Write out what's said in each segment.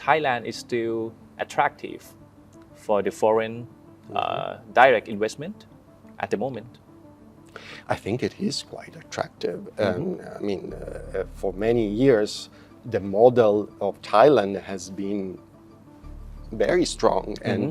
Thailand is still attractive for the foreign direct investment at the moment? I think it is quite attractive. I mean, for many years, the model of Thailand has been very strong, and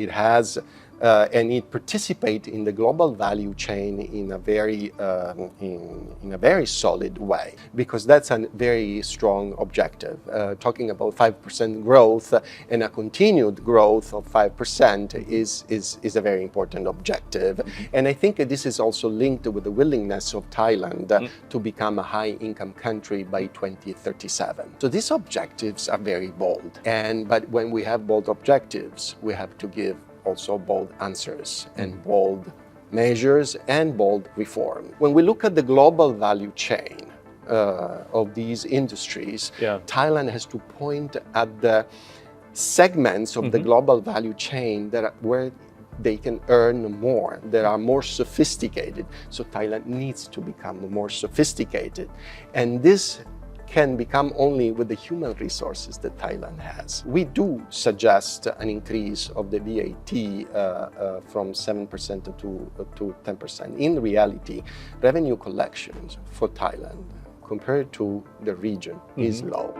it has and it participates in the global value chain in a very solid way, because that's a very strong objective. Talking about 5% growth and a continued growth of 5% is a very important objective. And I think this is also linked with the willingness of Thailand to become a high-income country by 2037. So these objectives are very bold. But when we have bold objectives, we have to give also bold answers and bold measures and bold reform. When we look at the global value chain of these industries, Thailand has to point at the segments of the global value chain that are where they can earn more, that are more sophisticated. So Thailand needs to become more sophisticated. And this can become only with the human resources that Thailand has. We do suggest an increase of the VAT from 7% to 10%. In reality, revenue collections for Thailand compared to the region is low.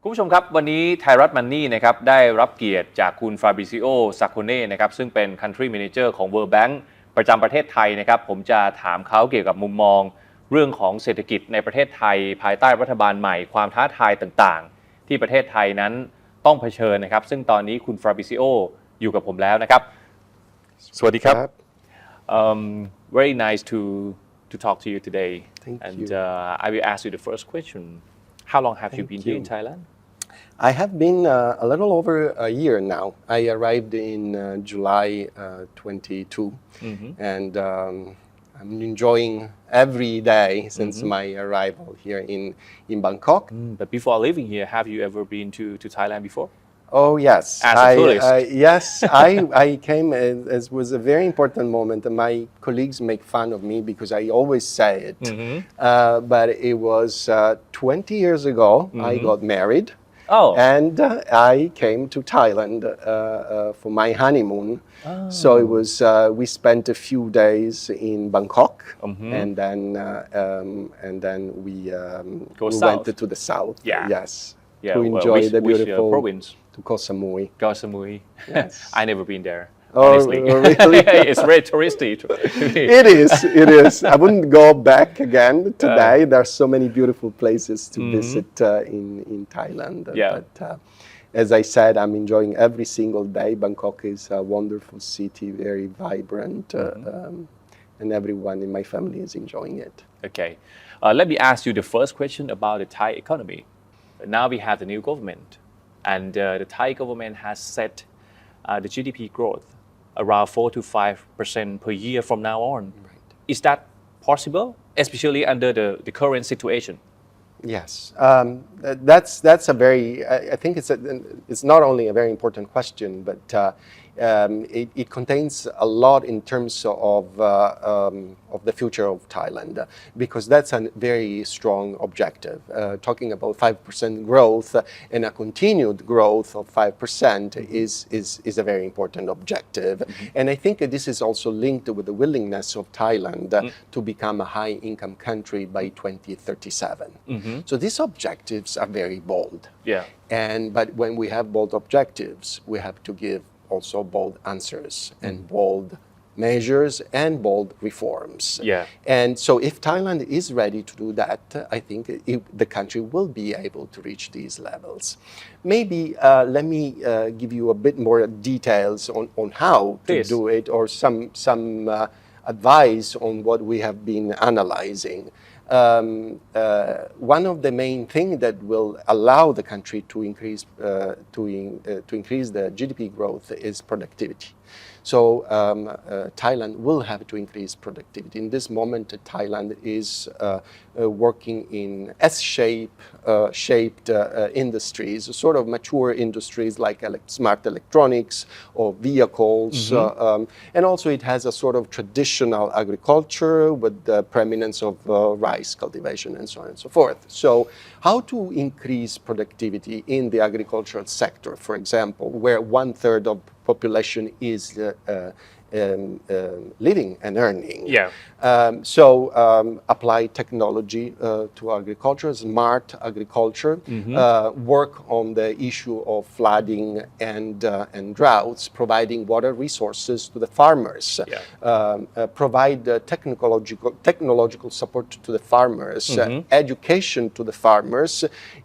คุณผู้ชมครับวันนี้ไทยรัฐมันนี่นะครับได้รับเกียรติจากคุณฟาบริซิโอซาโคเน่นะครับซึ่งเป็น Country Manager ของ World Bank ประจำประเทศไทยนะครับผมจะถามเขาเกี่ยวกับมุมมองเรื่องของเศรษฐกิจในประเทศไทยภายใต้รัฐบาลใหม่ความท้าทายต่างๆที่ประเทศไทยนั้นต้องเผชิญนะครับซึ่งตอนนี้คุณฟาบริซิโออยู่กับผมแล้วนะครับสวัสดีครับ Very nice to talk to you today. Thank and you. I will ask you the first question. How long have you been here in Thailand? I have been a little over a year now. I arrived in July 22, and I'm enjoying every day since my arrival here in Bangkok. But before living here, have you ever been to Thailand before? Oh yes, as a tourist. Yes, I came as was a very important moment. My colleagues make fun of me because I always say it, but it was 20 years ago. I got married. Oh. And I came to Thailand for my honeymoon. Oh. So it was we spent a few days in Bangkok, and then we went to the south. Yeah. Yes. Yeah. To enjoy the beautiful province. To Koh Samui. Koh Samui. Yes. I never been there. Oh, honestly. Really? It's very touristy. It is. I wouldn't go back again today. There are so many beautiful places to visit in Thailand. Yeah. But as I said, I'm enjoying every single day. Bangkok is a wonderful city, very vibrant, and everyone in my family is enjoying it. Okay. Let me ask you the first question about the Thai economy. Now we have the new government, and the Thai government has set the GDP growth around 4 to 5% per year from now on. Right. Is that possible, especially under the current situation? Yes, that's a very. I think it's not only a very important question, but it contains a lot in terms of the future of Thailand, because that's a very strong objective. Talking about 5% growth and a continued growth of 5% is a very important objective. And I think this is also linked with the willingness of Thailand to become a high-income country by 2037. So these objectives are very bold. Yeah. But when we have bold objectives, we have to give also bold answers and bold measures and bold reforms. Yeah. And so if Thailand is ready to do that, I think the country will be able to reach these levels. Maybe let me give you a bit more details on how to do it, or some advice on what we have been analyzing. One of the main things that will allow the country to increase the GDP growth is productivity. So Thailand will have to increase productivity. In this moment, Thailand is working in S-shaped industries, sort of mature industries like smart electronics or vehicles. And also it has a sort of traditional agriculture with the preeminence of rice cultivation and so on and so forth. So how to increase productivity in the agricultural sector, for example, where 1/3 of population is living and earning. Yeah. Apply technology to agriculture, smart agriculture, work on the issue of flooding and droughts, providing water resources to the farmers, provide technological support to the farmers, education to the farmers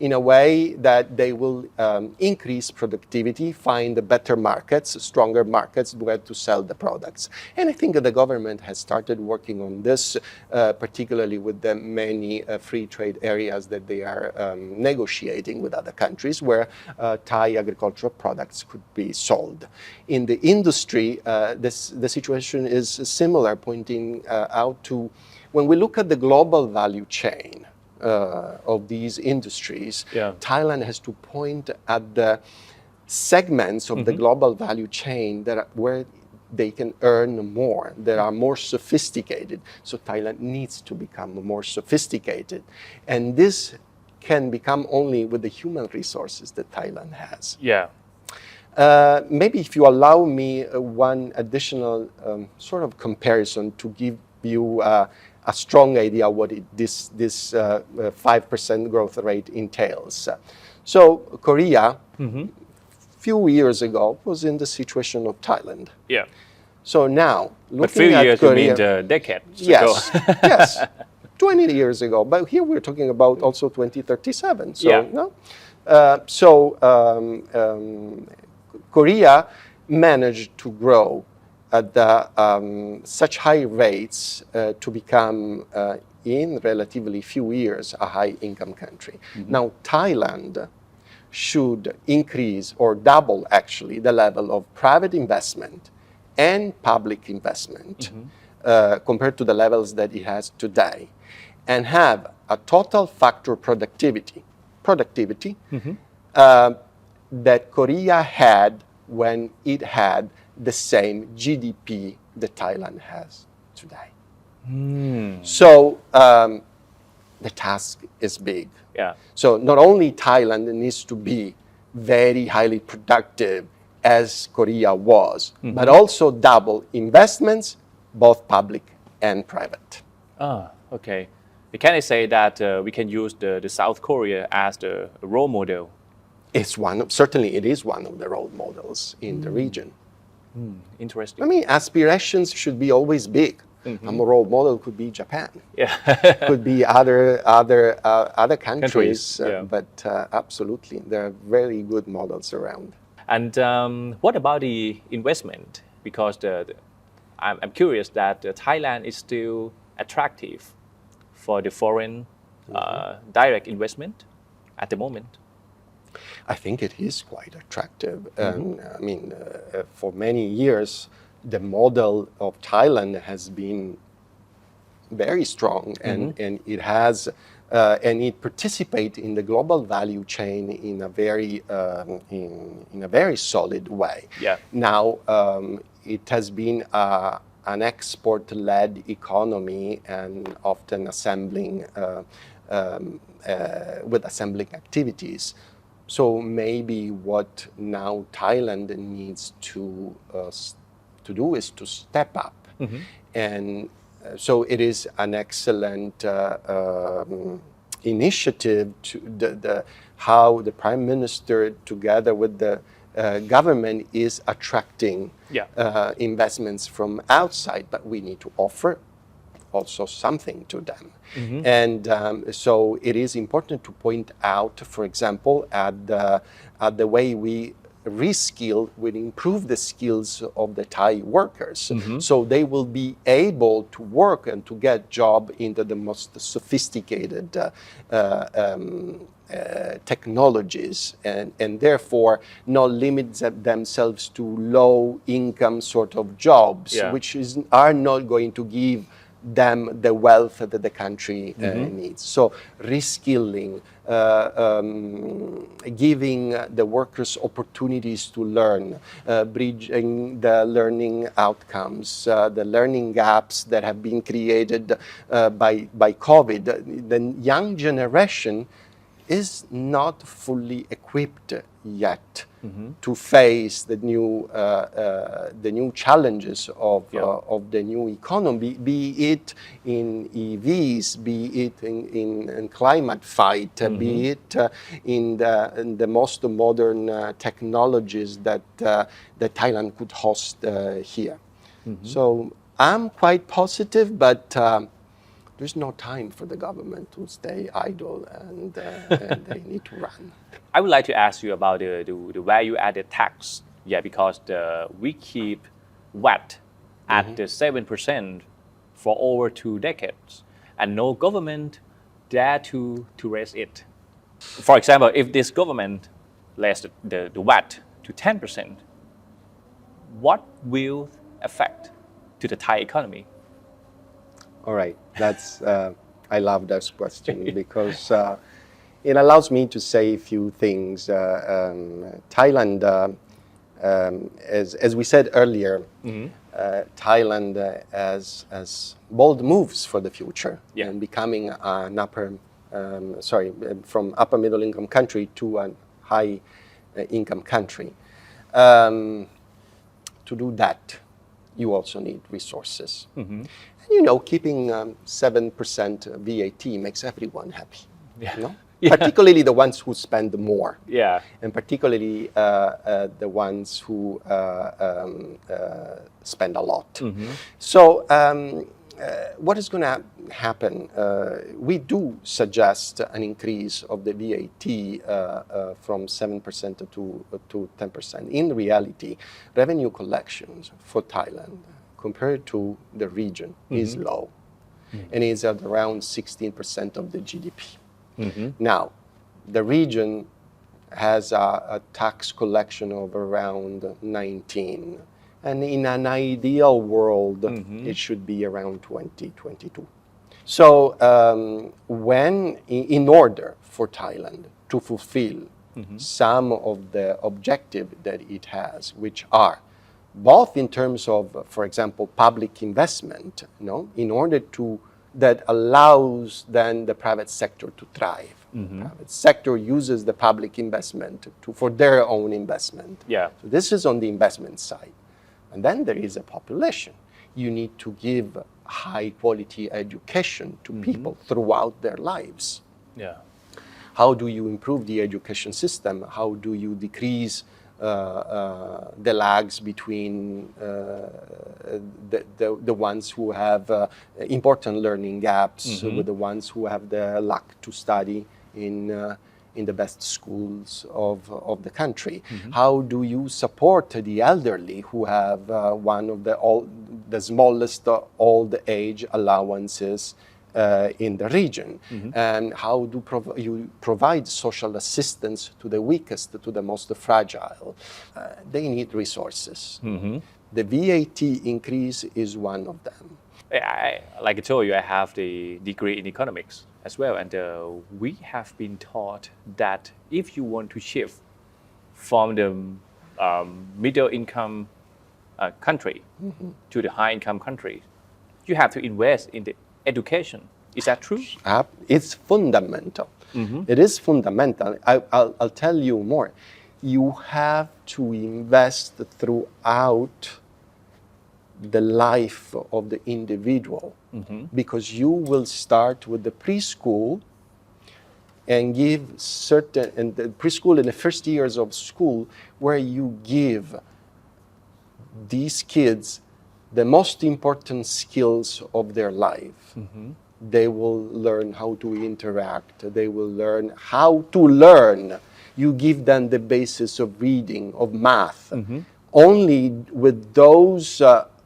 in a way that they will increase productivity, find better markets, stronger markets where to sell the products. And I think that the government has started working on this, particularly with the many free trade areas that they are negotiating with other countries where Thai agricultural products could be sold. In the industry, the situation is similar, pointing out to when we look at the global value chain of these industries, Thailand has to point at the segments of the global value chain that are where they can earn more, that are more sophisticated. So Thailand needs to become more sophisticated. And this can become only with the human resources that Thailand has. Yeah. Maybe if you allow me one additional sort of comparison to give you a strong idea what this 5% growth rate entails. So Korea, few years ago, was in the situation of Thailand. Yeah. So now, But looking few at years, Korea, you mean the decades ago. yes, yes, 20 years ago. But here we're talking about also 2037. So no, Korea managed to grow at such high rates to become, in relatively few years, a high-income country. Now, Thailand should increase or double, actually, the level of private investment and public investment compared to the levels that it has today, and have a total factor productivity that Korea had when it had the same GDP that Thailand has today. So the task is big. Yeah. So not only Thailand needs to be very highly productive as Korea was, but also double investments, both public and private. Okay. Can I say that we can use the South Korea as the role model? Certainly it is one of the role models in the region. Interesting. I mean, aspirations should be always big. A role model could be Japan. Yeah. Could be other countries, but absolutely, there are very good models around. And what about the investment? Because I'm curious that Thailand is still attractive for the foreign direct investment at the moment. I think it is quite attractive. I mean, for many years, the model of Thailand has been very strong, and it has, and it participates in the global value chain in a very solid way. Yeah. Now, it has been an export-led economy and often assembling activities. So maybe what now Thailand needs to do is to step up. And so it is an excellent initiative to how the Prime Minister, together with the government, is attracting investments from outside, but we need to offer also something to them. And so it is important to point out, for example, at the way we reskill will improve the skills of the Thai workers. So they will be able to work and to get job into the most sophisticated technologies and therefore not limit themselves to low income sort of jobs, which are not going to give them the wealth that the country needs. So reskilling, giving the workers opportunities to learn, bridging the learning outcomes, the learning gaps that have been created by COVID. The young generation is not fully equipped yet to face the new challenges of the new economy, be it in EVs, be it in climate fight, be it in the most modern technologies that Thailand could host here. So I'm quite positive, but there's no time for the government to stay idle and they need to run. I would like to ask you about the value-added tax. Yeah, because we keep VAT at the 7% for over 2 decades, and no government dare to raise it. For example, if this government raised the VAT to 10%, what will affect to the Thai economy? All right, that's I love this question because it allows me to say a few things. Thailand, as we said earlier, Thailand has bold moves for the future and becoming an from upper middle income country to a high income country. To do that, you also need resources. You know, keeping 7% VAT makes everyone happy. You know? Particularly the ones who spend more. And particularly the ones who spend a lot. So what is going to happen? We do suggest an increase of the VAT from 7% to 10%. In reality, revenue collections for Thailand compared to the region is low and is at around 16% of the GDP. Now, the region has a tax collection of around 19, and in an ideal world, it should be around 2022. So, in order for Thailand to fulfill some of the objectives that it has, which are both in terms of, for example, public investment, in order to that allows then the private sector to thrive. Private sector uses the public investment for their own investment. So this is on the investment side. And then there is a population. You need to give high quality education to people throughout their lives. How do you improve the education system? How do you decrease the lags between the ones who have important learning gaps with the ones who have the luck to study in the best schools of the country? How do you support the elderly who have one of the smallest old age allowances in the region? And how do you provide social assistance to the weakest, to the most fragile? They need resources. The VAT increase is one of them. Like I told you, I have the degree in economics as well, and we have been taught that if you want to shift from the middle income country to the high income country, you have to invest in the education. Is that true? It's fundamental. It is fundamental. I'll tell you more. You have to invest throughout the life of the individual because you will start with the preschool and give the preschool in the first years of school where you give these kids the most important skills of their life. They will learn how to interact. They will learn how to learn. You give them the basis of reading, of math. Only with those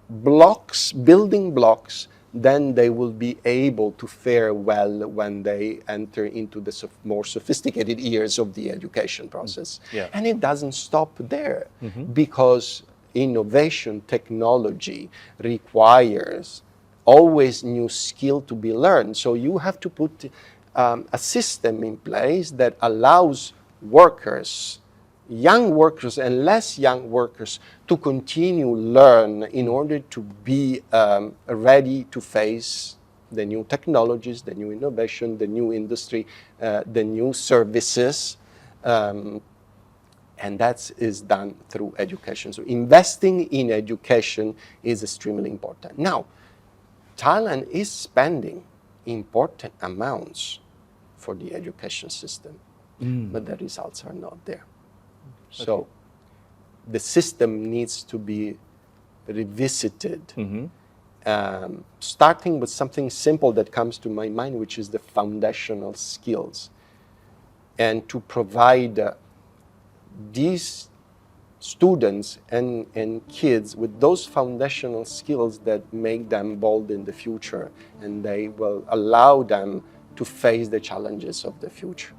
blocks, building blocks, then they will be able to fare well when they enter into the more sophisticated years of the education process. Yeah. And it doesn't stop there because innovation, technology requires always new skill to be learned. So you have to put a system in place that allows workers, young workers and less young workers, to continue learn in order to be ready to face the new technologies, the new innovation, the new industry, the new services. And that is done through education. So investing in education is extremely important. Now, Thailand is spending important amounts for the education system, but the results are not there. So the system needs to be revisited, starting with something simple that comes to my mind, which is the foundational skills, and to provide these students and kids with those foundational skills that make them bold in the future, and they will allow them to face the challenges of the future.